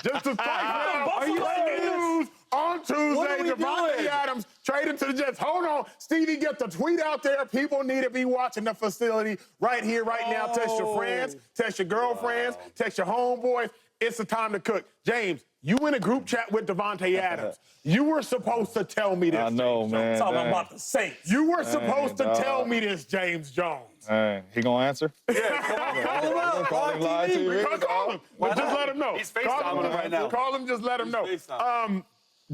Just to are you news on Tuesday, Davante Adams traded to the Jets. Hold on. Stevie, get the tweet out there. People need to be watching the facility right here, right now. Text your friends, text your girlfriends, text your homeboys. It's the time to cook. James, you in a group chat with Davante Adams. You were supposed to tell me this. I know, James man. Jones. Talking about the Saints. You were supposed to tell me this, James Jones. He gonna answer? Yeah, call him up. Call him live TV. Call him. But just let him know. He's FaceTiming right now. Call him, just let him know.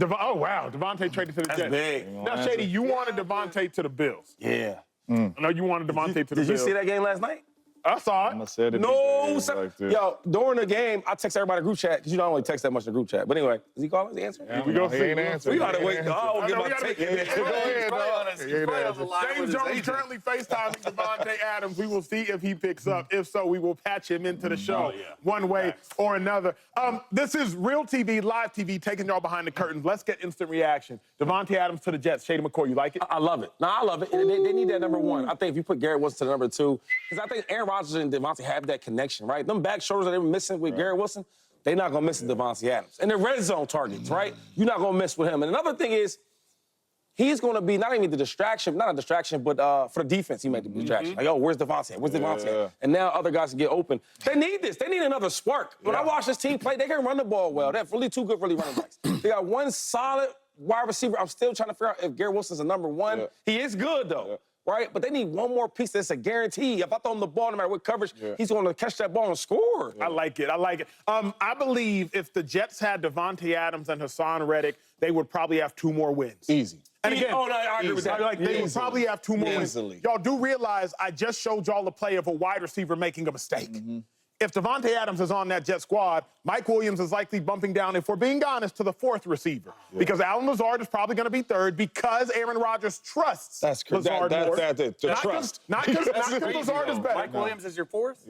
Oh, wow. Davante traded to the Jets. That's big. Now, Shady, you wanted Davante to the Bills. Yeah. I know you wanted Davante to the Bills. Did you see that game last night? I saw it. I said it. No, like yo, during the game, I text everybody in the group chat because you don't only text that much in the group chat. But anyway, is he calling? Is he answering? We go he see. ain't answering. We gotta wait. I'll get my take. Go ahead, dog. James Jones currently FaceTiming Davante Adams. We will see if he picks up. If so, we will patch him into the show one way or another. This is Real TV, live TV, taking y'all behind the curtains. Let's get instant reaction. Davante Adams to the Jets. Shady McCoy, you like it? I love it. No, I love it. And they need that number one. I think if you put Garrett Wilson to the number two, because I think Aaron Rodgers and Davante have that connection, right? Them back shoulders that they were missing with Garrett Wilson, they're not going to miss with Davante Adams. And the red zone targets, right? You're not going to miss with him. And another thing is, he's going to be not even the distraction, not a distraction, but for the defense, he made the distraction. Like, oh, where's Davante? Where's Davante? And now other guys can get open. They need this. They need another spark. When I watch this team play, they can run the ball well. They're really two good, really running backs. They got one solid wide receiver. I'm still trying to figure out if Garrett Wilson's a number one. He is good, though. Right? But they need one more piece that's a guarantee. If I throw him the ball, no matter what coverage, he's going to catch that ball and score. I like it. I like it. I believe if the Jets had Davante Adams and Hassan Reddick, they would probably have 2 more wins. Easy. And again, I agree with that. Like, they would probably have 2 more wins. Easily. Y'all do realize I just showed y'all the play of a wide receiver making a mistake. If Davante Adams is on that Jet squad, Mike Williams is likely bumping down, if we're being honest, to the 4th receiver. Because Allen Lazard is probably going to be 3rd because Aaron Rodgers trusts Lazard more. The trust. Not because Lazard is better. Mike Williams is your 4th?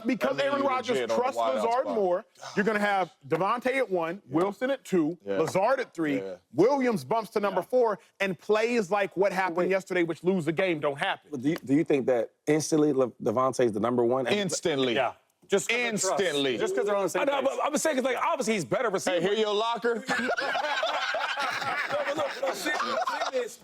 Because Aaron Rodgers trusts Lazard more, you're going to have Davante at 1, Wilson at 2, Lazard at 3, Williams bumps to number 4, and plays like what happened yesterday, which lose the game, don't happen. But do you think that instantly Davante is the number one? Instantly. Yeah. Just instantly. Just because they're on the same page. But I'm saying, like, obviously he's better receiver. Hey, hear your locker? My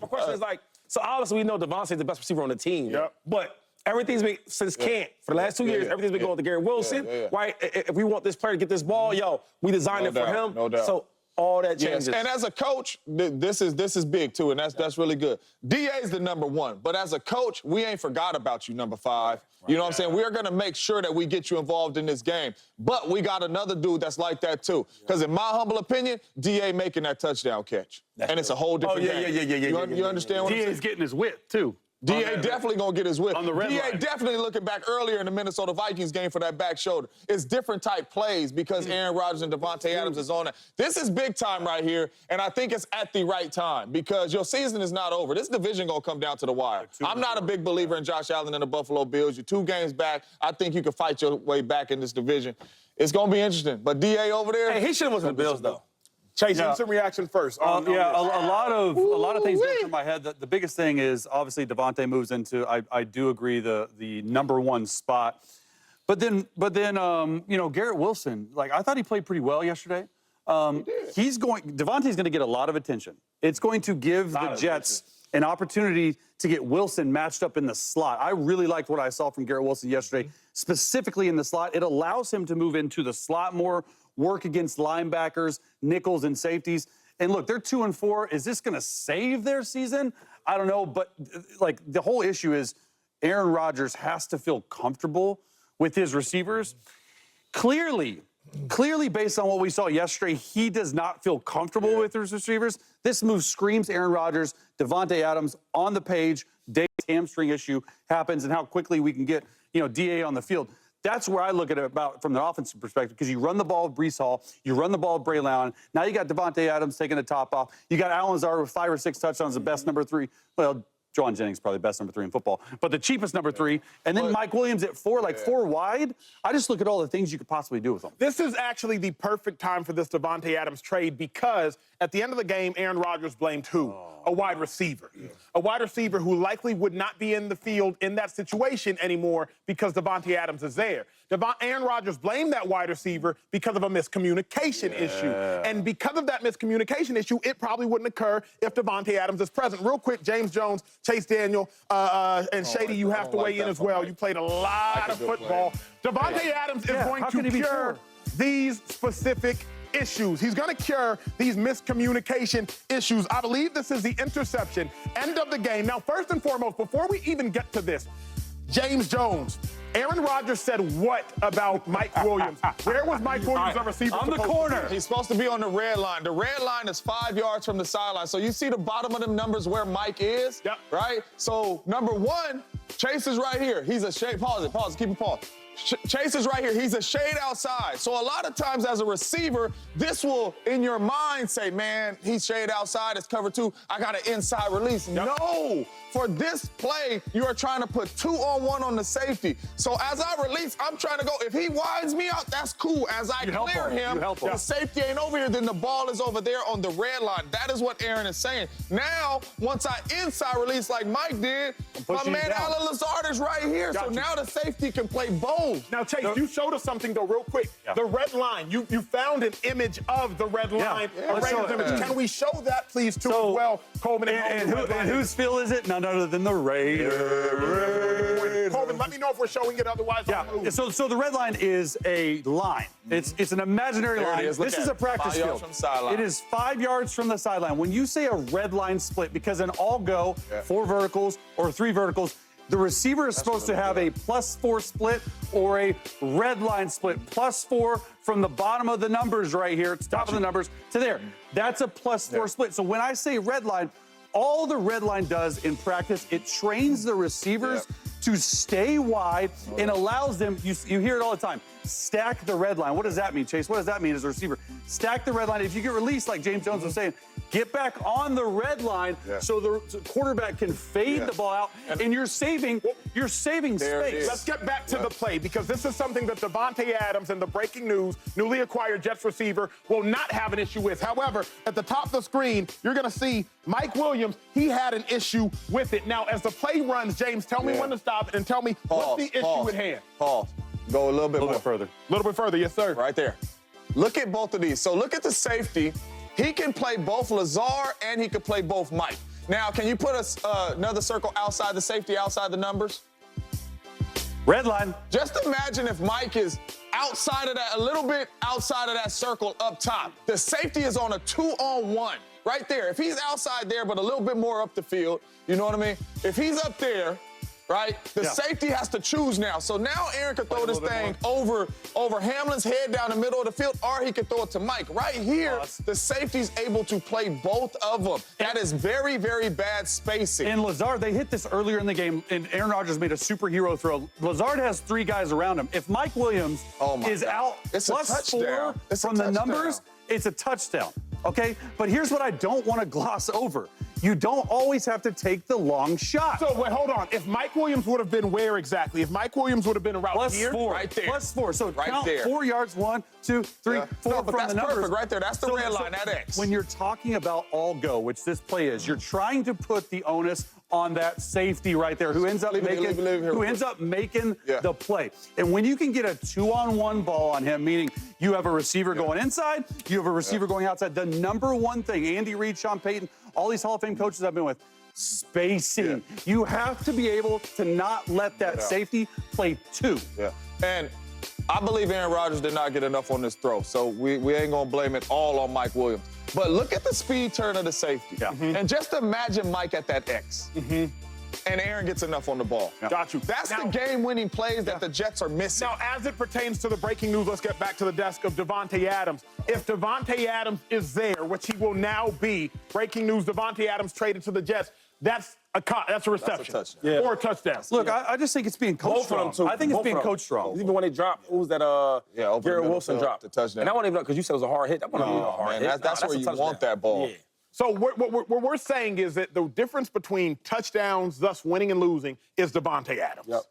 question is like, so obviously we know Davante is the best receiver on the team. But everything's been, since camp, for the last 2 years, everything's been going to Garrett Wilson, right? If we want this player to get this ball, we designed it for him. No doubt. So all that changes. And as a coach, this is big too, and that's really good. DA is the number 1, but as a coach, we ain't forgot about you, number 5. You know what I'm saying? We're going to make sure that we get you involved in this game. But we got another dude that's like that too. Because in my humble opinion, DA making that touchdown catch. And it's a whole different game. You understand what I'm saying? DA's getting his width too. DA definitely going to get his whip. On the red DA line. definitely looking back earlier in the Minnesota Vikings game for that back shoulder. It's different type plays because Aaron Rodgers and Davante Adams is on it. This is big time right here, and I think it's at the right time because your season is not over. This division going to come down to the wire. I'm not a big believer in Josh Allen and the Buffalo Bills. You're 2 games back. I think you can fight your way back in this division. It's going to be interesting. But DA over there. Hey, he should have went to the Bills, though. Chase, instant reaction first. A lot of things go through my head. The biggest thing is obviously Davante moves into, I do agree, the number 1 spot. But then Garrett Wilson, like I thought he played pretty well yesterday. Davante's going to get a lot of attention. It's going to give the Jets an opportunity to get Wilson matched up in the slot. I really liked what I saw from Garrett Wilson yesterday, specifically in the slot. It allows him to move into the slot more, work against linebackers, nickels, and safeties. And look, they're 2-4. Is this going to save their season? I don't know, but like the whole issue is Aaron Rodgers has to feel comfortable with his receivers. Clearly based on what we saw yesterday, he does not feel comfortable with his receivers. This move screams Aaron Rodgers, Davante Adams on the page. Dave's hamstring issue happens and how quickly we can get, DA on the field. That's where I look at it about from the offensive perspective, because you run the ball with Breece Hall, you run the ball with Braylon. Now you got Davante Adams taking the top off. You got Allen Lazard with 5 or 6 touchdowns, the best number 3. Well, Juwan Jennings probably the best number 3 in football, but the cheapest number 3, and then Mike Williams at 4, like 4 wide. I just look at all the things you could possibly do with him. This is actually the perfect time for this Davante Adams trade because at the end of the game, Aaron Rodgers blamed who? A wide receiver. A wide receiver who likely would not be in the field in that situation anymore because Davante Adams is there. Aaron Rodgers blamed that wide receiver because of a miscommunication issue. And because of that miscommunication issue, it probably wouldn't occur if Davante Adams is present. Real quick, James Jones, Chase Daniel, and Shady, you have to weigh in as well. You played a lot of football. Davante Adams is going to cure these specific issues. He's going to cure these miscommunication issues. I believe this is the interception, end of the game. Now, first and foremost, before we even get to this, James Jones, Aaron Rodgers said what about Mike Williams? Where was Mike Williams, a receiver? On the corner. He's supposed to be on the red line. The red line is 5 yards from the sideline. So you see the bottom of them numbers where Mike is, right? So number 1, Chase is right here. He's a shade. Pause it, keep it paused. Chase is right here. He's a shade outside. So a lot of times as a receiver, this will, in your mind, say, man, he's shade outside. It's cover 2. I got an inside release. No. For this play, you are trying to put 2-on-1 on the safety. So as I release, I'm trying to go. If he winds me out, that's cool. As I clear him, the safety ain't over here, then the ball is over there on the red line. That is what Aaron is saying. Now, once I inside release like Mike did, my man Alan Lazard is right here. So now the safety can play both. Now, Chase, you showed us something, though, real quick. The red line. You found an image of the red line. A Raiders image. Can we show that, please, too, as well, Coleman? And whose feel is it? None other than the Raiders. Coleman, let me know if we're showing it, otherwise So the red line is a line. It's an imaginary line. This is a practice field. It is 5 yards from the sideline. When you say a red line split, because in all go 4 verticals or 3 verticals, the receiver is supposed to have a +4 split or a red line split. +4 from the bottom of the numbers right here, it's top of the numbers, to there. That's a +4 split. So when I say red line, all the red line does in practice, it trains the receivers to stay wide and allows them, you hear it all the time, stack the red line. What does that mean, Chase? What does that mean as a receiver? Stack the red line. If you get released, like James Jones was saying, get back on the red line so the quarterback can fade the ball out, and you're saving space. Let's get back to the play, because this is something that Davante Adams and the breaking news, newly acquired Jets receiver, will not have an issue with. However, at the top of the screen, you're going to see Mike Williams. He had an issue with it. Now, as the play runs, James, tell me when to stop it and tell me what's the issue at hand. Pause. Go a little bit further. A little bit further, yes, sir. Right there. Look at both of these. So look at the safety. He can play both Lazard and he can play both Mike. Now, can you put another circle outside the safety, outside the numbers? Red line. Just imagine if Mike is outside of that, a little bit outside of that circle up top. The safety is on a 2-on-1 right there. If he's outside there, but a little bit more up the field, you know what I mean? If he's up there, right, the safety has to choose now. So now Aaron can throw this thing over Hamlin's head down the middle of the field, or he can throw it to Mike. Right here, the safety's able to play both of them. That is very, very bad spacing. And Lazard, they hit this earlier in the game, and Aaron Rodgers made a superhero throw. Lazard has 3 guys around him. If Mike Williams is out +4 from the numbers, it's a touchdown, okay? But here's what I don't want to gloss over. You don't always have to take the long shot. So, wait, hold on. If Mike Williams would have been where exactly? If Mike Williams would have been around here? +4. Right there. +4. So right count there. 4 yards, 1, 2, 3, 4 but from that's the numbers. perfect right there. That's the red line, that X. When you're talking about all go, which this play is, you're trying to put the onus on that safety right there who ends up making the play. And when you can get a 2-on-1 ball on him, meaning you have a receiver going inside, you have a receiver going outside, the number one thing, Andy Reid, Sean Payton, all these Hall of Fame coaches I've been with, spacing. You have to be able to not let that safety play 2. And I believe Aaron Rodgers did not get enough on this throw, so we ain't going to blame it all on Mike Williams. But look at the speed turn of the safety. And just imagine Mike at that X. And Aaron gets enough on the ball. Got you. That's the game-winning plays that the Jets are missing. Now, as it pertains to the breaking news, let's get back to the desk of Davante Adams. If Davante Adams is there, which he will now be, breaking news, Davante Adams traded to the Jets, that's a reception. That's a touchdown. Or a touchdown. Look, I just think it's being coached strong. I think it's being coached strong. Even when they dropped, who was that? Garrett Wilson dropped the touchdown. And I won't even know, because you said it was a hard hit. That wasn't even a hard hit. That's where you want that ball. So what we're saying is that the difference between touchdowns, thus winning and losing, is Davante Adams. Yep.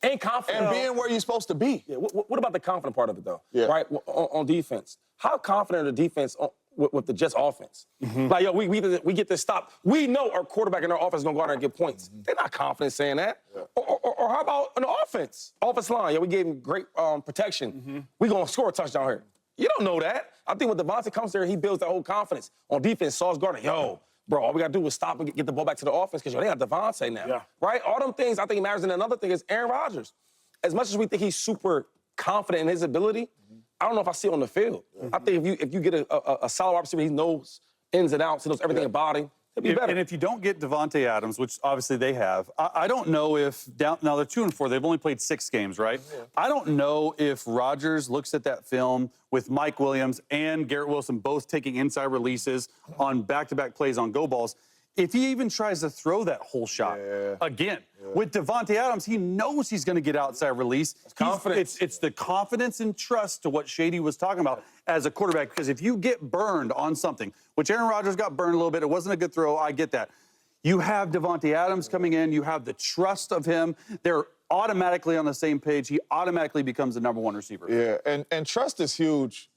And confident. And being where you're supposed to be. Yeah, what about the confident part of it, though? Yeah. Right? On defense. How confident are the defense with the Jets offense? Like, yo, we get this stop. We know our quarterback and our offense is going to go out there and get points. They're not confident saying that. Yeah. Or how about an offense? Offense line. Yeah, we gave him great protection. We're going to score a touchdown here. You don't know that. I think when Davante comes there, he builds that whole confidence. On defense, Sauce Gardner, yo, bro, all we got to do is stop and get the ball back to the offense because, they got Davante now. Yeah. Right? All them things I think matters. And another thing is Aaron Rodgers. As much as we think he's super confident in his ability, I don't know if I see it on the field. I think if you get a solid wide receiver, he knows ins and outs, he knows everything about him, he'll be better. And if you don't get Davante Adams, which obviously they have, I don't know if now they're 2-4. They've only played 6 games, right? Yeah. I don't know if Rodgers looks at that film with Mike Williams and Garrett Wilson both taking inside releases on back-to-back plays on go balls. If he even tries to throw that whole shot again, with Davante Adams, he knows he's going to get outside release. Confidence. It's the confidence and trust to what Shady was talking about as a quarterback. Because if you get burned on something, which Aaron Rodgers got burned a little bit, it wasn't a good throw, I get that. You have Davante Adams coming in, you have the trust of him. They're automatically on the same page. He automatically becomes the #1 receiver. Yeah, and trust is huge